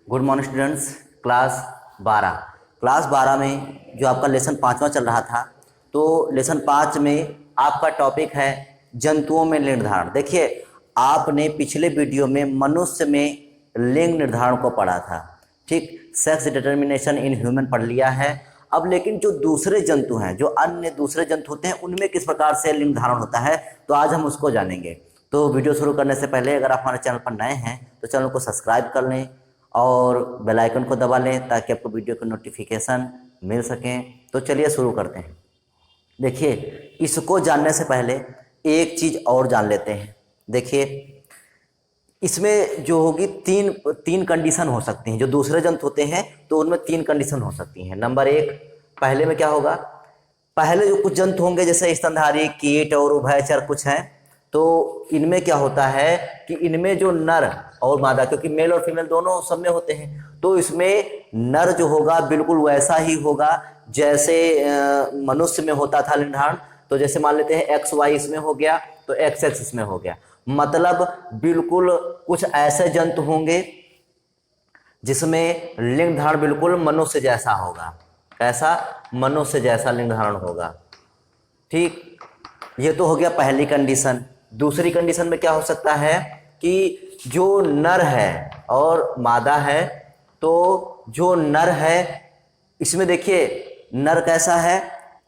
Good morning students. Class 12 में जो आपका लेसन 5वां चल रहा था, तो लेसन 5 में आपका टॉपिक है जंतुओं में लिंग निर्धारण। देखिए, आपने पिछले वीडियो में मनुष्य में लिंग निर्धारण को पढ़ा था, ठीक, सेक्स डिटर्मिनेशन इन ह्यूमन पढ़ लिया है। अब लेकिन जो दूसरे जंतु हैं, जो अन्य दूसरे जंतु होते हैं, उनमें किस प्रकार से लिंग निर्धारण होता है, तो आज हम उसको जानेंगे। तो वीडियो शुरू करने से पहले अगर आप हमारे चैनल पर नए हैं तो चैनल को सब्सक्राइब कर लें और बेल आइकन को दबा लें ताकि आपको वीडियो की नोटिफिकेशन मिल सकें। तो चलिए शुरू करते हैं। देखिए, इसको जानने से पहले एक चीज़ और जान लेते हैं। देखिए, इसमें जो होगी तीन कंडीशन हो सकती हैं। जो दूसरे जंतु होते हैं तो उनमें 3 कंडीशन हो सकती हैं। नंबर 1, पहले में क्या होगा, पहले जो कुछ जंतु होंगे जैसे स्तनधारी, कीट और उभयचर कुछ हैं, तो इनमें क्या होता है कि इनमें जो नर और मादा, क्योंकि मेल और फीमेल दोनों सब में होते हैं, तो इसमें नर जो होगा बिल्कुल वैसा ही होगा जैसे मनुष्य में होता था लिंग निर्धारण। तो जैसे मान लेते हैं XY इसमें हो गया तो XX इसमें हो गया। मतलब बिल्कुल कुछ ऐसे जंतु होंगे जिसमें लिंग निर्धारण बिल्कुल मनुष्य जैसा होगा। कैसा? मनुष्य जैसा लिंग निर्धारण होगा। ठीक, ये तो हो गया पहली कंडीशन। दूसरी कंडीशन में क्या हो सकता है कि जो नर है और मादा है, तो जो नर है इसमें देखिए नर कैसा है,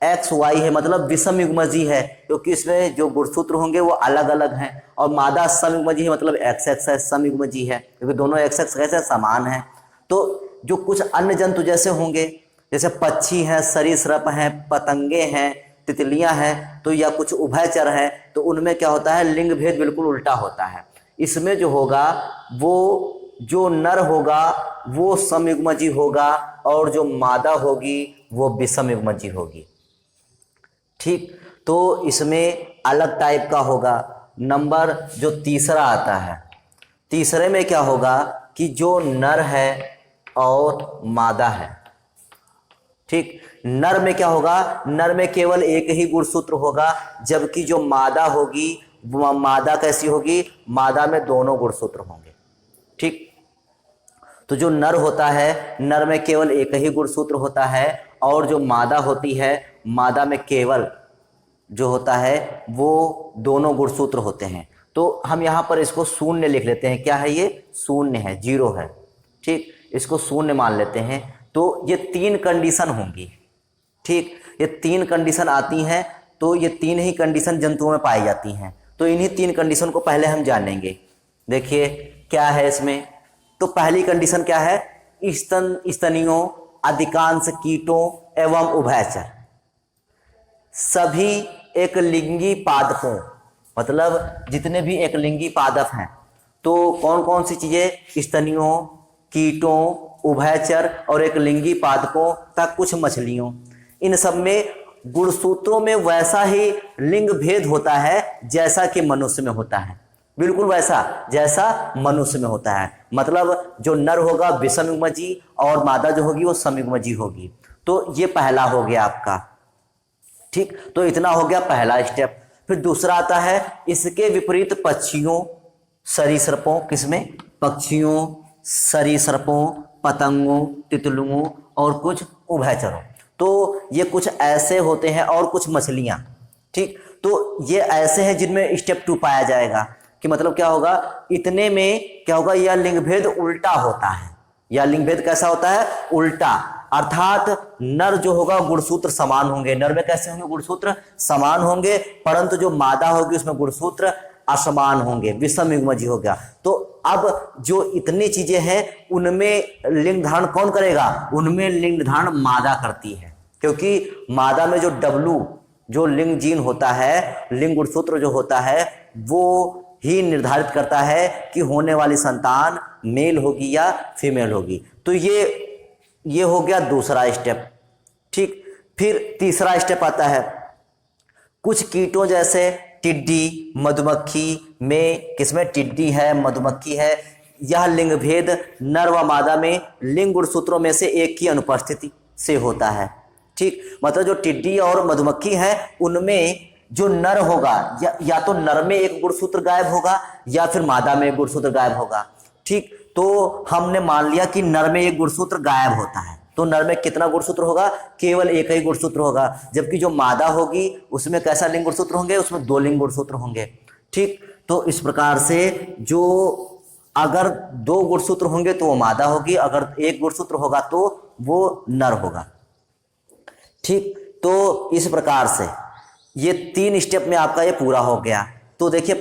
XY है, मतलब विषम युग्मजी है, क्योंकि इसमें जो गुणसूत्र होंगे वो अलग अलग हैं। और मादा समयुग्मजी है, मतलब XX है, समयुग्मजी है, क्योंकि दोनों XX कैसे समान हैं। तो जो कुछ अन्य जंतु जैसे होंगे, जैसे पक्षी हैं, सरीसृप हैं, पतंगे हैं, तितलियां हैं, तो या कुछ उभयचर हैं, तो उनमें क्या होता है, लिंग भेद बिल्कुल उल्टा होता है। इसमें जो होगा वो जो नर होगा वो समयुग्मजी होगा और जो मादा होगी वो विषमयुग्मजी होगी। ठीक, तो इसमें अलग टाइप का होगा। नंबर जो तीसरा आता है, तीसरे में क्या होगा कि जो नर है और मादा है, ठीक, नर में क्या होगा, नर में केवल एक ही गुणसूत्र होगा, जबकि जो मादा होगी वो मादा कैसी होगी, मादा में दोनों गुणसूत्र होंगे। ठीक, तो जो नर होता है, नर में केवल एक ही गुणसूत्र होता है, और जो मादा होती है, मादा में केवल जो होता है वो दोनों गुणसूत्र होते हैं। तो हम यहाँ पर इसको शून्य लिख लेते हैं। क्या है ये? शून्य है, 0 है। ठीक, इसको शून्य मान लेते हैं। तो ये 3 कंडीशन होंगी। ठीक, ये 3 कंडीशन आती हैं, तो ये 3 ही कंडीशन जंतुओं में पाई जाती हैं। तो इन्हीं 3 कंडीशन को पहले हम जानेंगे। देखिए क्या है इसमें। तो पहली कंडीशन क्या है, स्तनियों, अधिकांश कीटों एवं उभयचर, सभी एक लिंगी पादपों, मतलब जितने भी एक लिंगी पादप हैं, तो कौन कौन सी चीजें, स्तनियों, कीटों, उभयचर और एक लिंगी पादपों तक कुछ मछलियों, इन सब में गुणसूत्रों में वैसा ही लिंग भेद होता है जैसा कि मनुष्य में होता है। बिल्कुल वैसा जैसा मनुष्य में होता है। मतलब जो नर होगा विषमयुग्मजी और मादा जो होगी वो समयुग्मजी होगी। तो ये पहला हो गया आपका। ठीक, तो इतना हो गया पहला स्टेप। फिर दूसरा आता है इसके विपरीत पक्षियों, सरीसृपों, किसमें, पक्षियों, सरीसृपों, पतंगों, तितलियों और कुछ उभयचरों। तो ये कुछ ऐसे होते हैं और कुछ मछलियां। ठीक, तो ये ऐसे हैं जिनमें स्टेप 2 पाया जाएगा। कि मतलब क्या होगा, इतने में क्या होगा, यह लिंग भेद उल्टा होता है। यह लिंग भेद कैसा होता है, उल्टा, अर्थात नर जो होगा गुणसूत्र समान होंगे। नर में कैसे होंगे, गुणसूत्र समान होंगे, परंतु जो मादा होगी उसमें गुणसूत्र असमान होंगे, विषमयुग्मजी हो गया। तो अब जो इतनी चीजें हैं उनमें लिंग धारण कौन करेगा, उनमें लिंग धारण मादा करती है, क्योंकि मादा में जो W, जो लिंग जीन होता है, लिंग गुणसूत्र जो होता है, वो ही निर्धारित करता है कि होने वाली संतान मेल होगी या फीमेल होगी। तो ये हो गया दूसरा स्टेप। ठीक, फिर तीसरा स्टेप आता है कुछ कीटों जैसे टिड्डी, मधुमक्खी में, किसमें, टिड्डी है, मधुमक्खी है, यह लिंग भेद नर व मादा में लिंग गुणसूत्रों में से एक की अनुपस्थिति से होता है। ठीक, मतलब जो टिड्डी और मधुमक्खी है उनमें जो नर होगा या तो नर में एक गुणसूत्र गायब होगा या फिर मादा में एक गुणसूत्र गायब होगा। ठीक, तो हमने मान लिया कि नर में एक गुणसूत्र गायब होता है, तो नर में कितना गुणसूत्र होगा? केवल एक ही गुणसूत्र होगा। जबकि जो मादा होगी उसमें कैसा लिंग गुणसूत्र होंगे? उसमें 2 लिंग गुणसूत्र होंगे। ठीक, तो इस प्रकार से जो अगर 2 गुणसूत्र होंगे तो वो मादा होगी, अगर 1 गुणसूत्र होगा तो वो नर होगा। ठीक, तो इस प्रकार से ये 3 स्टेप में आपका ये पूरा हो गया। तो देखिए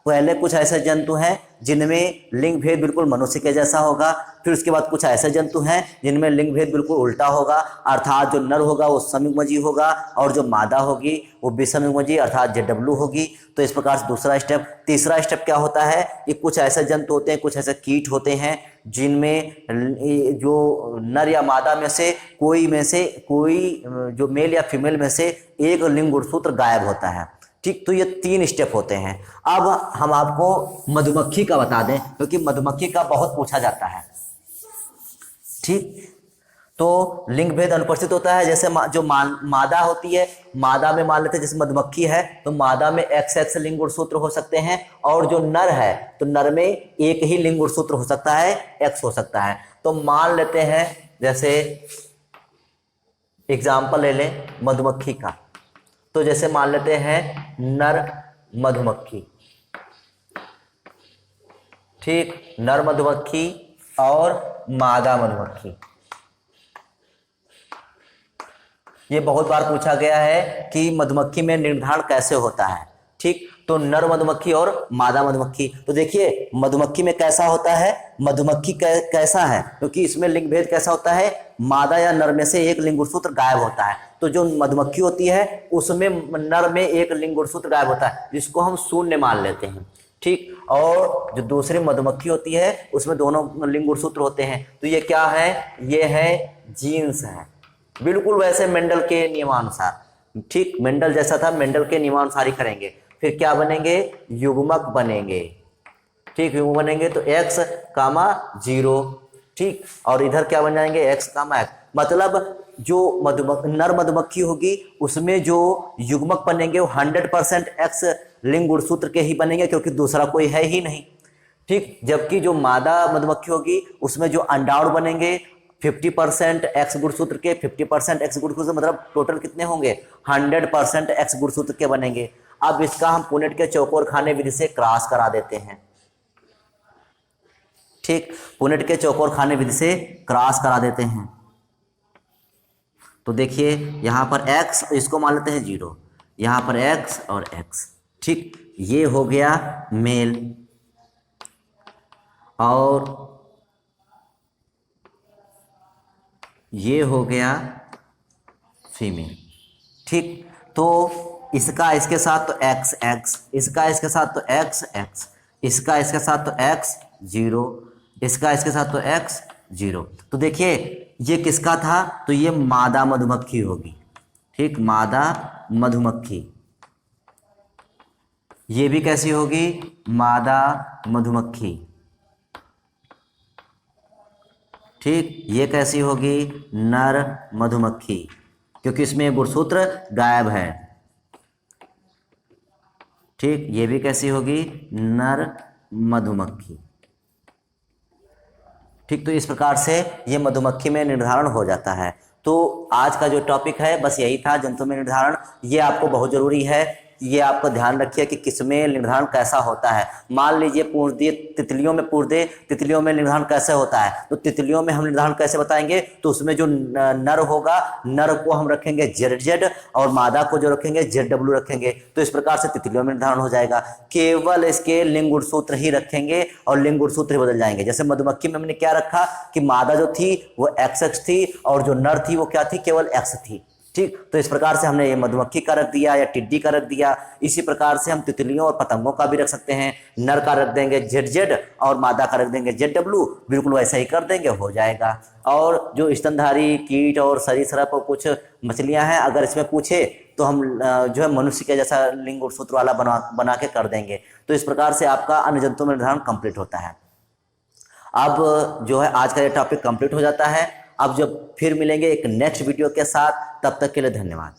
पहले कुछ ऐसे जंतु हैं जिनमें लिंग भेद बिल्कुल मनुष्य के जैसा होगा, फिर उसके बाद कुछ ऐसे जंतु हैं जिनमें लिंग भेद बिल्कुल उल्टा होगा, अर्थात जो नर होगा वो समयुग्मजी होगा और जो मादा होगी वो विषमयुग्मजी अर्थात जेडब्ल्यू होगी। तो इस प्रकार से दूसरा स्टेप। तीसरा स्टेप क्या होता है कि कुछ ऐसे जंतु होते हैं, कुछ ऐसे कीट होते हैं जिनमें जो नर या मादा में से कोई जो मेल या फीमेल में से एक लिंग गुणसूत्र गायब होता है। ठीक, तो ये 3 स्टेप होते हैं। अब हम आपको मधुमक्खी का बता दें क्योंकि मधुमक्खी का बहुत पूछा जाता है। ठीक, तो लिंग भेद अनुपस्थित होता है। जैसे जो मादा होती है, मादा में मान लेते हैं जैसे मधुमक्खी है तो मादा में XX लिंग गुणसूत्र हो सकते हैं, और जो नर है तो नर में एक ही लिंग गुणसूत्र हो सकता है, X हो सकता है। तो मान लेते हैं जैसे एग्जाम्पल ले लें मधुमक्खी का, तो जैसे मान लेते हैं नर मधुमक्खी। ठीक, नर मधुमक्खी और मादा मधुमक्खी, ये बहुत बार पूछा गया है कि मधुमक्खी में निर्धारण कैसे होता है। ठीक, तो नर मधुमक्खी और मादा मधुमक्खी, तो देखिए मधुमक्खी में कैसा होता है, मधुमक्खी कैसा है क्योंकि इसमें लिंग भेद कैसा होता है, मादा या नर में से एक लिंग गुणसूत्र गायब होता है। तो जो मधुमक्खी होती है उसमें नर में एक लिंग गुणसूत्र गायब होता है जिसको हम शून्य मान लेते हैं। ठीक, और जो दूसरी मधुमक्खी होती है उसमें दोनों लिंग गुणसूत्र होते हैं। तो ये क्या है, ये है जीन्स है, बिल्कुल वैसे मेंडल के नियमानुसार। ठीक, मेंडल जैसा था, मेंडल के नियमानुसार ही करेंगे। फिर क्या बनेंगे, युग्मक बनेंगे। ठीक, युग्मक बनेंगे तो X, 0। ठीक, और इधर क्या बन जाएंगे, X, X। मतलब जो नर मधुमक्खी होगी उसमें जो युग्मक बनेंगे वो 100% X लिंग गुणसूत्र के ही बनेंगे क्योंकि दूसरा कोई है ही नहीं। ठीक, जबकि जो मादा मधुमक्खी होगी उसमें जो अंडाणु बनेंगे 50% X गुणसूत्र के, 50% X गुणसूत्र, मतलब टोटल कितने होंगे, 100% X गुणसूत्र के बनेंगे। अब इसका हम पुनेट के चौकोर खाने विधि से क्रॉस करा देते हैं। ठीक, पुनेट के चौकोर खाने विधि से क्रॉस करा देते हैं। तो देखिए यहां पर X, इसको मान लेते हैं 0, यहां पर X और X। ठीक, ये हो गया मेल और ये हो गया फीमेल। ठीक, तो इसका इसके साथ तो X, इसका इसके साथ तो X, इसका इसके साथ तो X 0, इसका इसके साथ तो X 0। तो देखिए ये किसका था, तो ये मादा मधुमक्खी होगी। ठीक, मादा मधुमक्खी, ये भी कैसी होगी, मादा मधुमक्खी। ठीक, ये कैसी होगी, नर मधुमक्खी, क्योंकि इसमें गुणसूत्र गायब है। ठीक, ये भी कैसी होगी, नर मधुमक्खी। ठीक, तो इस प्रकार से ये मधुमक्खी में निर्धारण हो जाता है। तो आज का जो टॉपिक है बस यही था, जंतु में निर्धारण। ये आपको बहुत जरूरी है, ये आपको ध्यान रखिए कि किसमें निर्धारण कैसा होता है। मान लीजिए तितलियों में निर्धारण कैसे होता है, तो तितलियों में हम निर्धारण कैसे बताएंगे, तो उसमें जो नर होगा, नर को हम रखेंगे ZZ और मादा को जो रखेंगे ZW रखेंगे। तो इस प्रकार से तितलियों में निर्धारण हो जाएगा। केवल इसके लिंग गुणसूत्र ही रखेंगे और लिंग गुणसूत्र ही बदल जाएंगे। जैसे मधुमक्खी में हमने क्या रखा कि मादा जो थी वो XX थी और जो नर थी वो क्या थी, केवल X थी। ठीक, तो इस प्रकार से हमने ये मधुमक्खी का रख दिया या टिड्डी का रख दिया। इसी प्रकार से हम तितलियों और पतंगों का भी रख सकते हैं। नर का रख देंगे ZZ और मादा का रख देंगे ZW, बिल्कुल वैसा ही कर देंगे, हो जाएगा। और जो स्तनधारी कीट और सरीसृप और कुछ मछलियां हैं, अगर इसमें पूछे तो हम जो है मनुष्य के जैसा लिंग और सूत्र वाला बना के कर देंगे। तो इस प्रकार से आपका अन्य जंतु में निर्धारण कंप्लीट होता है। अब जो है आज का ये टॉपिक कंप्लीट हो जाता है। अब जब फिर मिलेंगे एक नेक्स्ट वीडियो के साथ, तब तक के लिए धन्यवाद।